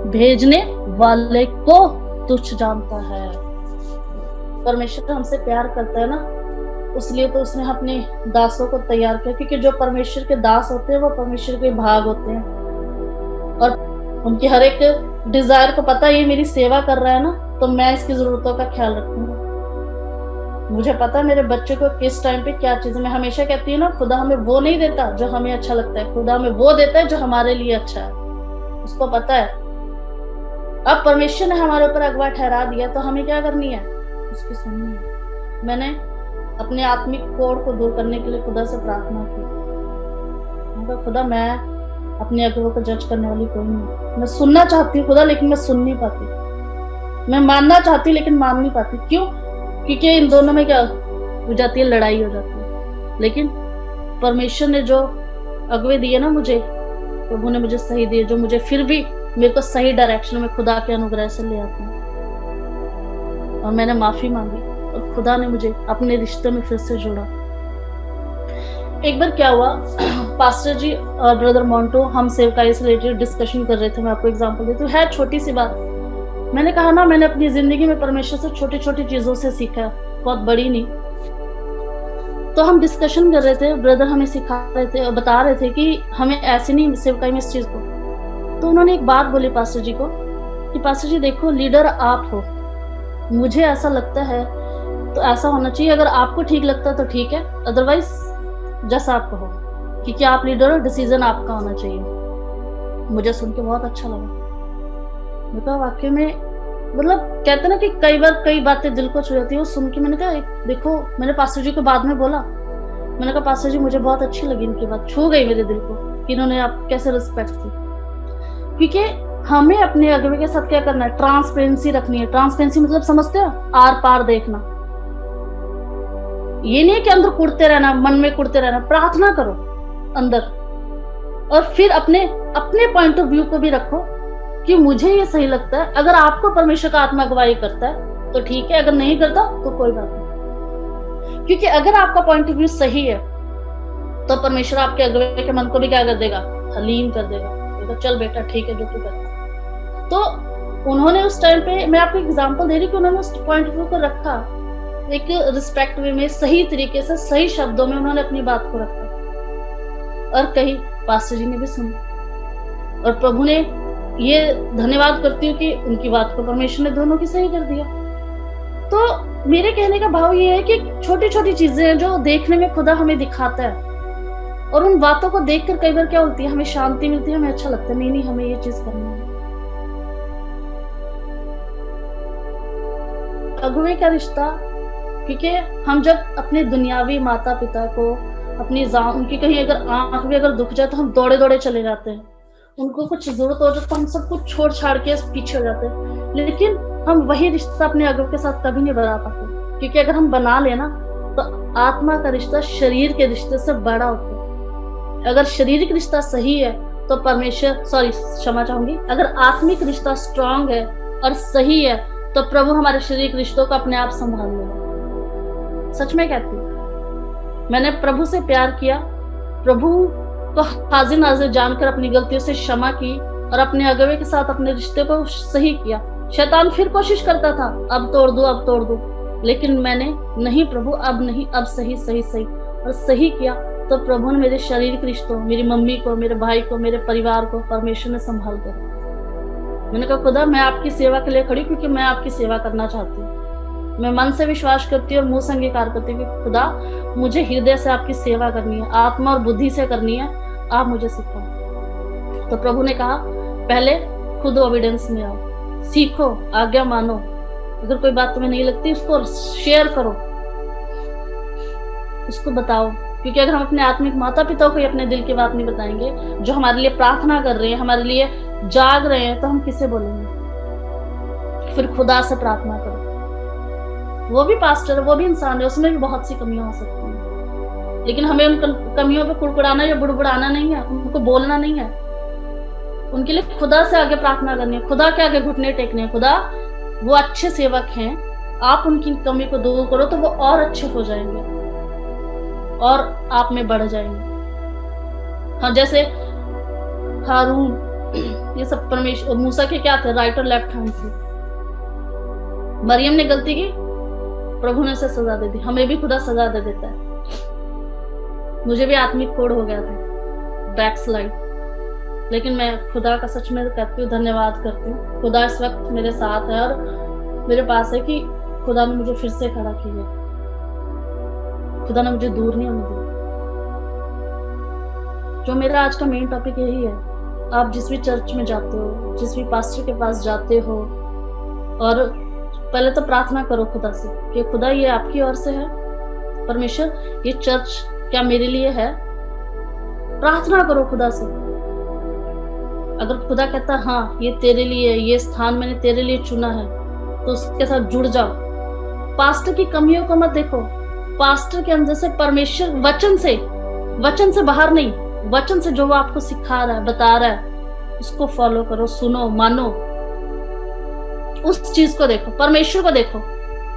भेजने वाले को तुच्छ जानता है। परमेश्वर हमसे प्यार करता है ना, इसलिए तो उसने अपने दासों को तैयार किया, क्योंकि जो परमेश्वर के दास होते हैं वो परमेश्वर के भाग होते हैं, और उनकी हर एक डिजायर को पता है ये मेरी सेवा कर रहा है ना, तो मैं इसकी जरूरतों का ख्याल रखूंगा। मुझे पता है मेरे बच्चे को किस टाइम पे क्या चीज। मैं हमेशा कहती हूँ ना, खुदा हमें वो नहीं देता जो हमें अच्छा लगता है, खुदा हमें वो देता है जो हमारे लिए अच्छा है, उसको पता है। अब परमेश्वर ने हमारे ऊपर अगवा ठहरा दिया, तो हमें क्या करनी है, उसकी सुननी है। मैंने अपने आत्मिक कोड़ को दूर करने के लिए खुदा से प्रार्थना की, खुदा मैं अपने अगुवों को जज करने वाली कोई नहीं, मैं सुनना चाहती हूँ खुदा, लेकिन मैं सुन नहीं पाती, मैं मानना चाहती लेकिन मान नहीं पाती। क्यों? क्योंकि इन दोनों में क्या हो जाती है, लड़ाई हो जाती है। लेकिन परमेश्वर ने जो अगुवे दिए ना मुझे, प्रभु ने मुझे सही दिए, जो मुझे फिर भी मेरे को सही डायरेक्शन में खुदा के अनुग्रह से ले आते हैं। और मैंने माफी मांगी और खुदा ने मुझे अपने रिश्ते में फिर से जोड़ा। एक बार क्या हुआ, पास्टर जी और ब्रदर मोंटो हम सेवकाई से रिलेटेड डिस्कशन कर रहे थे। मैं आपको एग्जांपल देती हूँ, है छोटी सी बात। मैंने कहा ना, मैंने अपनी जिंदगी में परमेश्वर से छोटी छोटी चीजों से सीखा, बहुत बड़ी नहीं। तो हम डिस्कशन कर रहे थे, ब्रदर हमें सिखा रहे थे और बता रहे थे कि हमें ऐसे नहीं सेवकाई में इस चीज को। तो उन्होंने एक बात बोली पास्टर जी को कि पास्टर जी देखो, लीडर आप हो, मुझे ऐसा लगता है तो ऐसा होना चाहिए, अगर आपको ठीक लगता है तो ठीक है, अदरवाइज जैसा आप कहो, क्योंकि आप लीडर हो, डिसीजन आपका होना चाहिए। मुझे सुन के बहुत अच्छा लगा। मैं कहा वाकई में, मतलब कहते ना कि कई बार कई बातें दिल को छू जाती है। वो सुन के मैंने कहा देखो, मैंने पास्टर जी को बाद में बोला, मैंने कहा पास्टर जी मुझे बहुत अच्छी लगी इनकी बात, छू गई मेरे दिल को कि इन्होंने आप कैसे रिस्पेक्ट की। क्योंकि हमें अपने अगुवे के साथ क्या करना है, ट्रांसपेरेंसी रखनी है। ट्रांसपेरेंसी मतलब समझते हो, आर पार देखना। ये नहीं है कि अंदर कुड़ते रहना, मन में कुड़ते रहना। प्रार्थना करो अंदर, और फिर अपने पॉइंट ऑफ व्यू को भी रखो कि मुझे ये सही लगता है। अगर आपको परमेश्वर का आत्मा अगुवाई करता है तो ठीक है, अगर नहीं करता तो कोई बात नहीं। क्योंकि अगर आपका पॉइंट ऑफ व्यू सही है तो परमेश्वर आपके अगुवे के मन को भी क्या कर देगा, हलीम कर देगा। तो चल बेटा ठीक है जो तू करता। तो उन्होंने उस टाइम पे, मैं आपको एग्जांपल दे रही कि उन्होंने उस पॉइंट ऑफ व्यू को रखा, एक रिस्पेक्ट वे में, सही तरीके से, सही शब्दों में उन्होंने अपनी बात को रखा, और कहीं पास्टर जी ने भी सुनी। और प्रभु ने, ये धन्यवाद करती हूँ कि उनकी बात को परमेश्वर ने दोनों की सही कर दिया। तो मेरे कहने का भाव ये है कि छोटी छोटी चीजें हैं जो देखने में खुदा हमें दिखाता है, और उन बातों को देखकर कई बार क्या होती है, हमें शांति मिलती है, हमें अच्छा लगता है, नहीं हमें ये चीज करनी है। अगुवे का रिश्ता, क्योंकि हम जब अपने दुनियावी माता पिता को अपनी उनकी कहीं अगर आंख भी अगर दुख जाए तो हम दौड़े दौड़े चले जाते हैं, उनको कुछ जरूरत हो जाए तो हम सब कुछ छोड़ छाड़ के पीछे हो जाते हैं, लेकिन हम वही रिश्ता अपने अगुवे के साथ कभी नहीं बना पाते, क्योंकि अगर हम बना लेना तो आत्मा का रिश्ता शरीर के रिश्ते से बड़ा होता है। अगर शारीरिक रिश्ता सही है तो परमेश्वर, क्षमा चाहूंगी, अगर आत्मिक रिश्ता स्ट्रांग है और सही है तो प्रभु हमारे शारीरिक रिश्तों को अपने आप संभाल लेगा। सच में कहती हूँ, मैंने प्रभु से प्यार किया, प्रभु को हाजिर नाजिर जानकर अपनी गलतियों से क्षमा की और अपने अगुवे के साथ अपने रिश्ते को सही किया। शैतान फिर कोशिश करता था, अब तोड़ दूं, लेकिन मैंने नहीं प्रभु, अब नहीं, अब सही सही सही और सही किया। तो प्रभु ने मेरे शारीरिक रिश्तों, मेरी मम्मी को, मेरे भाई को, मेरे परिवार को परमेश्वर ने संभाल कर। मैंने कहा खुदा, मैं आपकी सेवा के लिए खड़ी, क्योंकि मैं आपकी सेवा करना चाहती हूँ। मैं मन से विश्वास करती हूँ और मुंह से अंगीकार करती हूँ कि खुदा, मुझे हृदय से आपकी सेवा करनी है, आत्मा और बुद्धि से करनी है, आप मुझे सिखाओ। तो प्रभु ने कहा, पहले खुद ओबीडियंस में आओ, सीखो, आज्ञा मानो। अगर कोई बात तुम्हें नहीं लगती उसको शेयर करो, उसको बताओ, क्योंकि अगर हम अपने आत्मिक माता पिता को अपने दिल की बात नहीं बताएंगे, जो हमारे लिए प्रार्थना कर रहे हैं, हमारे लिए जाग रहे हैं, तो हम किसे बोलेंगे? फिर खुदा से प्रार्थना करो। वो भी पास्टर है, वो भी इंसान है, उसमें भी बहुत सी कमियां हो सकती हैं, लेकिन हमें उन कमियों पे कुड़कुड़ाना या बुड़बुड़ाना नहीं है, उनको बोलना नहीं है। उनके लिए खुदा से आगे प्रार्थना करनी है, खुदा के आगे घुटने टेकने हैं। खुदा, वो अच्छे सेवक हैं, आप उनकी कमी को दूर करो तो वो और अच्छे हो जाएंगे और आप में बढ़ जाएंगे। हाँ, जैसे हारून, ये सब परमेश्वर, मूसा के क्या थे, राइट और लेफ्ट हैंड थे। मरियम ने गलती की, प्रभु ने उसे सजा दे दी। हमें भी खुदा सजा दे देता है। मुझे भी आत्मिक कोड़ हो गया था, बैकस्लाइड, लेकिन मैं खुदा का सच में कहती हूँ, धन्यवाद करती हूँ। खुदा इस वक्त मेरे साथ है और मेरे पास है कि खुदा ने मुझे फिर से खड़ा किया, खुदा ने मुझे दूर नहीं होने दिया। जो मेरा आज का मेन टॉपिक यही है। आप जिस भी चर्च में जाते हो, जिस भी पास्टर के पास जाते हो, और पहले तो प्रार्थना करो खुदा से कि खुदा, ये आपकी ओर से है, परमेश्वर ये चर्च क्या मेरे लिए है? प्रार्थना करो खुदा से। अगर खुदा कहता हाँ ये तेरे लिए, ये स्थान मैंने तेरे लिए चुना है, तो उसके साथ जुड़ जाओ। पास्टर की कमियों को मत देखो, पास्टर के अंदर से परमेश्वर वचन से बाहर नहीं, वचन से जो वो आपको सिखा रहा है, बता रहा है, उसको फॉलो करो, सुनो, मानो, उस चीज को देखो, परमेश्वर को देखो।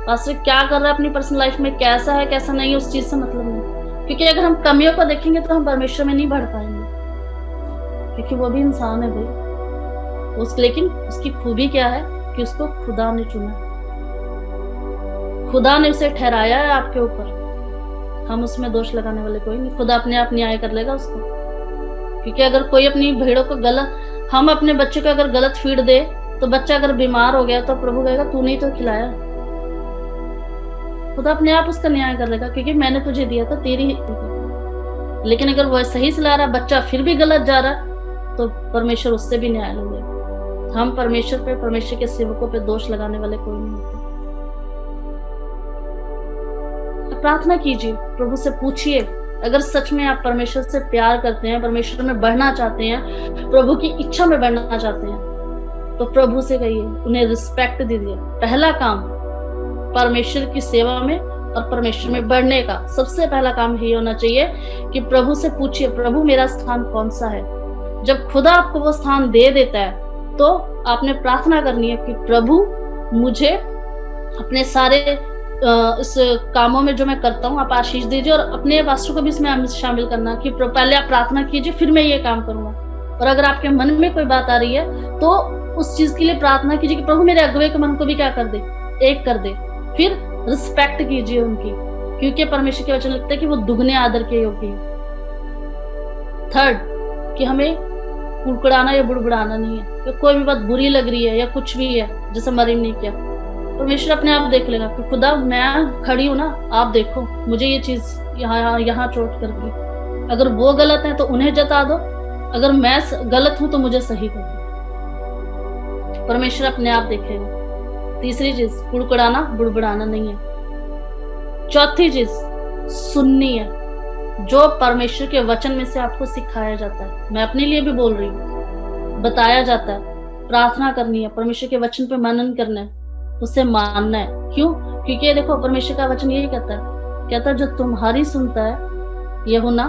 पास्टर क्या कर रहा है अपनी पर्सनल लाइफ में, कैसा है कैसा नहीं, उस चीज से मतलब नहीं। क्योंकि अगर हम कमियों को देखेंगे तो हम परमेश्वर में नहीं बढ़ पाएंगे, क्योंकि वो भी इंसान है भाई। लेकिन उसकी खूबी क्या है कि उसको खुदा ने चुना, खुदा ने उसे ठहराया है आपके ऊपर। हम उसमें दोष लगाने वाले कोई नहीं, खुदा अपने आप न्याय कर लेगा उसको। क्योंकि अगर कोई अपनी भेड़ों को हम अपने बच्चे को अगर गलत फीड दे, तो बच्चा अगर बीमार हो गया तो प्रभु कहेगा तूने ही तो खिलाया। खुदा अपने आप उसका न्याय कर लेगा, क्योंकि मैंने तुझे दिया था, तेरी। लेकिन अगर वो सही सिला रहा, बच्चा फिर भी गलत जा रहा, तो परमेश्वर उससे भी न्याय लेगा। हम परमेश्वर पे, परमेश्वर के सेवकों पे दोष लगाने वाले कोई नहीं होते। प्रार्थना कीजिए, प्रभु से पूछिए। अगर सच में आप परमेश्वर से प्यार करते हैं, परमेश्वर में बढ़ना चाहते हैं, प्रभु की इच्छा में बढ़ना चाहते हैं, तो प्रभु से कहिए, उन्हें रिस्पेक्ट दीजिए। पहला काम परमेश्वर की सेवा में और परमेश्वर में बढ़ने का सबसे पहला काम यही होना चाहिए कि प्रभु से पूछिए, प्रभु मेरा स्थान कौन सा है। जब खुदा आपको वो स्थान दे देता है, तो आपने प्रार्थना करनी है कि प्रभु मुझे अपने सारे इस कामों में जो मैं करता हूँ आप आशीष दीजिए, और अपने पास्टर को भी इसमें शामिल करना कि पहले आप प्रार्थना कीजिए, फिर मैं ये काम करूंगा। और अगर आपके मन में कोई बात आ रही है तो उस चीज के लिए प्रार्थना कीजिए कि प्रभु मेरे अगुवे के मन को भी क्या कर दे, एक कर दे। फिर रिस्पेक्ट कीजिए उनकी, क्योंकि परमेश्वर के वचन लगता है कि वो दुगने आदर के योग्य है। थर्ड, कि हमें कुड़कुड़ाना या बुड़बुड़ाना नहीं है, कि कोई भी बात बुरी लग रही है या कुछ भी है, जैसे मरीम ने किया, परमेश्वर अपने आप देख लेगा कि खुदा मैं खड़ी हूं ना, आप देखो मुझे ये चीज यहाँ चोट कर गई। अगर वो गलत है तो उन्हें जता दो, अगर मैं गलत हूं तो मुझे सही कर दो। परमेश्वर अपने आप देखेगा। तीसरी चीज, कुड़कुड़ाना बुड़बुड़ाना नहीं है। चौथी चीज, सुननी है, जो परमेश्वर के वचन में से आपको सिखाया जाता है। मैं अपने लिए भी बोल रही हूँ, बताया जाता है, प्रार्थना करनी है, परमेश्वर के वचन पे मनन करना है, उसे मानना है। क्यों? क्योंकि ये देखो, परमेश्वर का वचन यही कहता है जो तुम्हारी सुनता है, यूहन्ना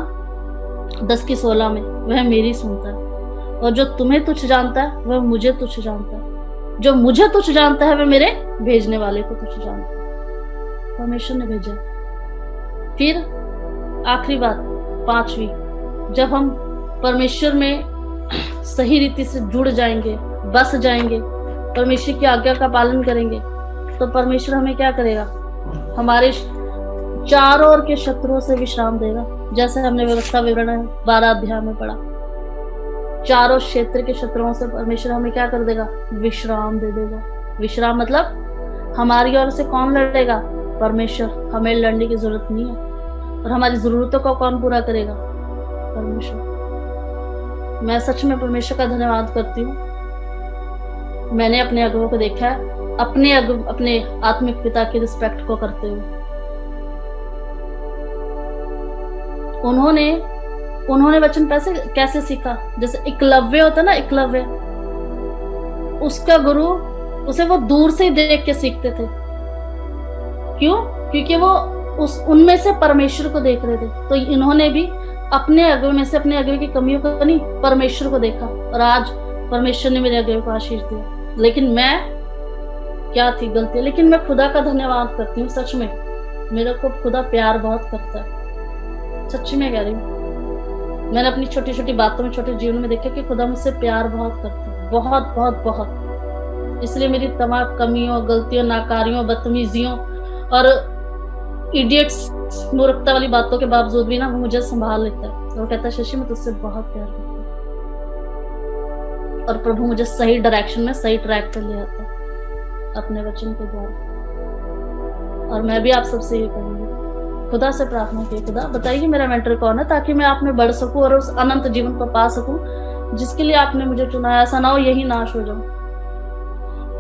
10:16 में, वह मेरी सुनता है, और जो तुम्हें तुच्छ जानता है वह मुझे तुच्छ जानता है, जो मुझे तुच्छ जानता है वह मेरे भेजने वाले को तुच्छ जानता है। परमेश्वर ने भेजा। फिर आखिरी बात, पांचवी, जब हम परमेश्वर में सही रीति से जुड़ जाएंगे, बस जाएंगे, परमेश्वर की आज्ञा का पालन करेंगे, तो परमेश्वर हमें क्या करेगा? हमारे चारों ओर के शत्रुओं से विश्राम देगा। जैसे हमने व्यवस्था विवरण 12 अध्याय में पढ़ा, चारों क्षेत्र के शत्रुओं से परमेश्वर हमें क्या कर देगा? विश्राम दे देगा। विश्राम मतलब हमारी ओर से कौन लड़ेगा? परमेश्वर। हमें लड़ने की जरूरत नहीं है। और हमारी जरूरतों को कौन पूरा करेगा? परमेश्वर। मैं सच में परमेश्वर का धन्यवाद करती हूँ। मैंने अपने अगुवों को देखा है, अपने आत्मिक पिता की रिस्पेक्ट को करते हुए। उन्होंने वचन कैसे सीखा? जैसे एकलव्य होता ना, एकलव्य, उसका गुरु, उसे वो दूर से देख के सीखते थे। क्यों? क्योंकि वो उनमें से परमेश्वर को देख रहे थे। तो इन्होंने भी अपने अगुवे में से, अपने अगुवे की कमियों को नहीं, परमेश्वर को देखा, और आज परमेश्वर ने मेरे अगुवे को आशीष दिया। लेकिन मैं क्या थी? गलती। लेकिन मैं खुदा का धन्यवाद करती हूँ। सच में मेरे को खुदा प्यार बहुत करता है। सच्ची में कह रही हूँ। मैंने अपनी छोटी छोटी बातों में, छोटे जीवन में देखा कि खुदा मुझसे प्यार बहुत करता है, बहुत बहुत बहुत। इसलिए मेरी तमाम कमियों, गलतियों, नाकारियों, बदतमीजियों और इडियट्स, मूर्खता वाली बातों के बावजूद भी ना वो मुझे संभाल लेता है। और कहता है, शशि मैं तुझसे बहुत प्यार करता हूँ। और प्रभु मुझे सही डायरेक्शन में, सही ट्रैक पर ले आता है अपने वचन के द्वारा। और मैं भी आप सबसे ये कहूंगी, खुदा से प्रार्थना की, खुदा बताइए मेरा मेंटर कौन है, ताकि मैं आप में बढ़ सकूं और उस अनंत जीवन को पा सकूं जिसके लिए आपने मुझे चुना है। ऐसा ना हो यही नाश हो जाऊं।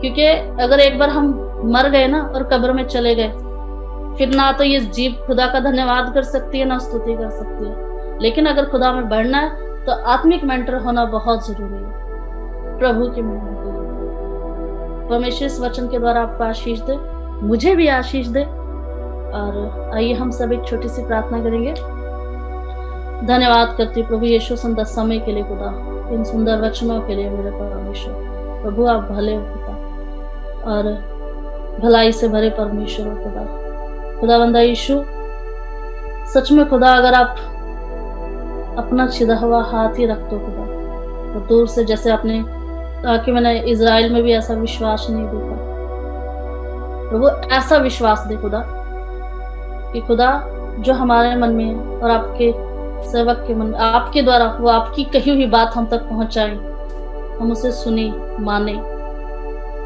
क्योंकि अगर एक बार हम मर गए ना और कब्र में चले गए, फिर ना तो ये जीव खुदा का धन्यवाद कर सकती है, ना स्तुति कर सकती है। लेकिन अगर खुदा में बढ़ना है तो आत्मिक मेंटर होना बहुत जरूरी है। प्रभु की महिमा के लिए परमेश्वर इस वचन के द्वारा आपको आशीष दे, मुझे भी आशीष दे। और आइए हम सब एक छोटी सी प्रार्थना करेंगे। धन्यवाद करती प्रभु यीशु सुंदर समय के लिए, खुदा इन सुंदर वचनों के लिए मेरे परमेश्वर। प्रभु आप भले हो खुदा, और भलाई से भरे परमेश्वर हो खुदा। खुदावंदा यीशु, सच में खुदा अगर आप अपना छिदा हुआ हाथ ही रख दो खुदा, तो दूर से, जैसे आपने कहा कि मैंने इजराइल में भी ऐसा विश्वास नहीं देखा, प्रभु ऐसा विश्वास दे खुदा कि खुदा जो हमारे मन में है और आपके सेवक के मन में, आपके द्वारा वो आपकी कही हुई बात हम तक पहुंचाए, हम उसे सुने, माने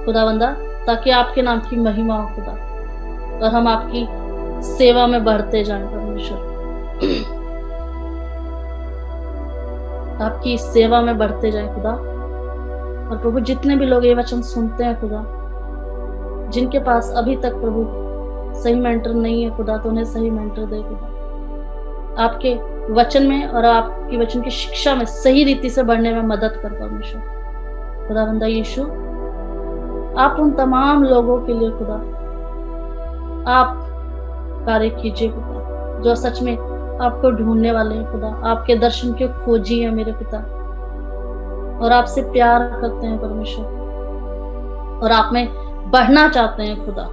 खुदावंदा, ताकि आपके नाम की महिमा हो खुदा, और हम आपकी सेवा में बढ़ते जाएं परमेश्वर। आपकी सेवा में बढ़ते जाएं खुदा। और प्रभु जितने भी लोग ये वचन सुनते हैं खुदा, जिनके पास अभी तक प्रभु सही मेंटर नहीं है खुदा, तो उन्हें सही मेंटर दे खुदा। आपके वचन में और आपकी वचन की शिक्षा में सही रीति से बढ़ने में मदद कर परमेश्वर। खुदावंदा यीशु, आप उन तमाम लोगों के लिए खुदा आप कार्य कीजिए खुदा, जो सच में आपको ढूंढने वाले हैं खुदा, आपके दर्शन के खोजी हैं मेरे पिता, और आपसे प्यार करते हैं परमेश्वर, और आप में बढ़ना चाहते हैं खुदा,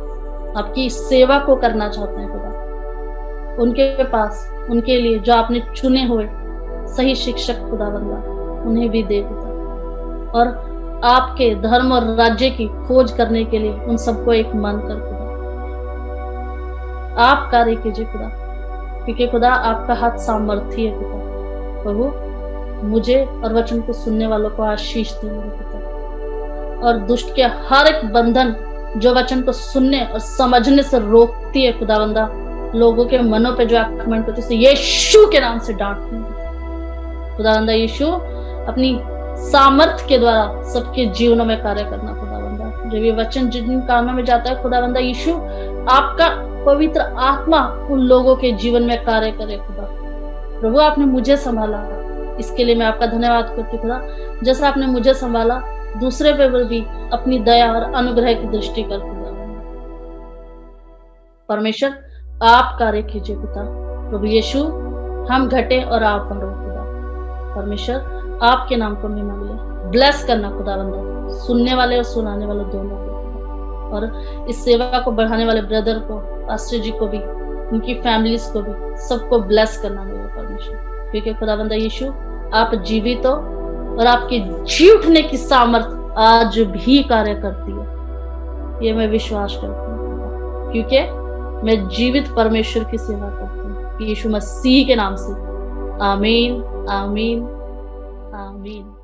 आपकी सेवा को करना चाहते हैं खुदा। उनके पास, उनके लिए जो आपने चुने हुए सही शिक्षक खुदावंदा, उन्हें भी दे खुदा, और आपके धर्म और राज्य की खोज करने के लिए उन सबको एक मन कर खुदा। आप कार्य कीजिए खुदा, क्योंकि खुदा आपका हाथ सामर्थी है खुदा। प्रभु मुझे और वचन को सुनने वालों को आशीष दे मेरे पिता, और दुष्ट के हर एक बंधन जो वचन को सुनने और समझने से रोकती है खुदावंदा, लोगों के मनों पे जो आक्रमण करती है, यीशु के नाम से डांटती है। खुदावंदा यीशु अपनी सामर्थ के द्वारा सबके जीवनों में कार्य करना खुदावंदा। जब ये वचन जिन कानों में जाता है खुदावंदा यीशु, आपका पवित्र आत्मा उन लोगों के जीवन में कार्य करे खुदा। प्रभु आपने मुझे संभाला, इसके लिए मैं आपका धन्यवाद करती हूँ खुदा। जैसा आपने मुझे संभाला, दूसरे पे भी अपनी दया और अनुग्रह की दृष्टि कर खुदा। परमेश्वर आप कार्य कीजिए पिता। प्रभु यीशु, हम घटे और आप बढ़ो खुदा। परमेश्वर आपके नाम को महिमा मिले। ब्लेस करना खुदावंदा, सुनने वाले और सुनाने वाले दोनों को, और इस सेवा को बढ़ाने वाले ब्रदर को, पास्टर जी को भी, उनकी फैमिलीज को भी, सबको ब्लेस करना मेरे परमेश्वर। क्योंकि खुदावंदा यीशु आप जीवित हो और आपके जी उठने की सामर्थ आज भी कार्य करती है, ये मैं विश्वास करती हूँ। क्योंकि मैं जीवित परमेश्वर की सेवा करती हूँ, यीशु मसीह के नाम से। आमीन, आमीन, आमीन।